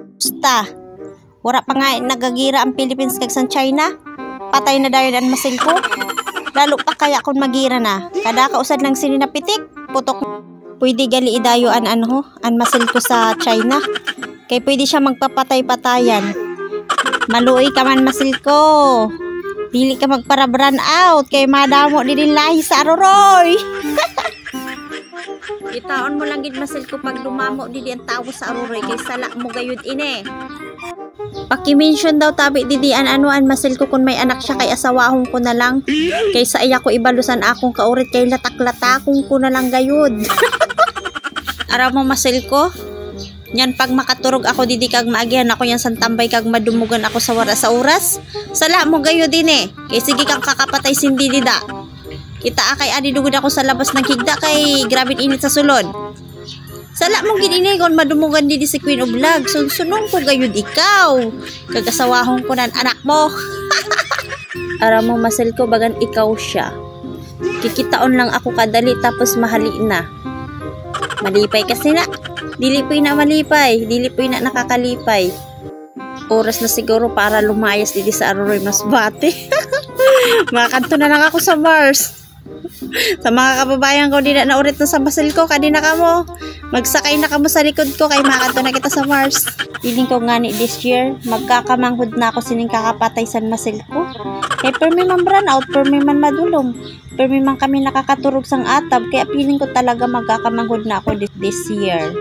Basta, wala pa nga nagagira ang Philippines kag sa China. Patay na dayon ang masil ko. Lalo pa kaya kung magira na. Kada kausad lang sininapitik, putok. Pwede gali idayo an masil ko sa China. Kay pwede siya magpapatay-patayan. Maluoy ka man masil ko. Dili ka magpara-brand out kay madamo din lahi sa aroroy. Itaon mo lang gid masil ko pag lumamo didi ang tawo sa aroroy kay sala mo gayud ine. Paki-mention daw tabi didi an masil ko kun may anak siya kay asawahon ko na lang. Kaysa iya ko ibalusan akong kaurit kay latak-latakong ko na lang gayud. Araw mo masil ko. Yan pag makaturog ako didi kag maagihan ako yan santambay kag madumugan ako sa wara sa oras. Sala mo gayo din eh. Kay sige kang kakapatay sindi dida. Kita kay adi dugod ako sa labas ng higda kay grabe init sa sulod. Sala mo gid ini kon madumugan didi si Queen of Vlog. Sunong ko gayud ikaw. Kagasawahon ko nan anak mo. Ara mo masel ko bagan ikaw siya. Kikitaon lang ako kadali tapos mahali na. Malipay kasi na. Dili po na malipay, dili po na nakakalipay. Oras na siguro para lumayas dito sa Aroroy Masbate. Makakanto na lang ako sa Mars. Sa mga kababayan ko, di na urit na sa masil ko, kadina ka mo. Magsakay na ka mo sa likod ko, kay makakanto na kita sa Mars. Piling ko nga ni this year, magkakamanghod na ako sining kakapatay sa masil ko. Kay permi man brand out, permi man madulong. Permi man kami nakakaturog sang atab, kaya piling ko talaga magkakamanghod na ako this year.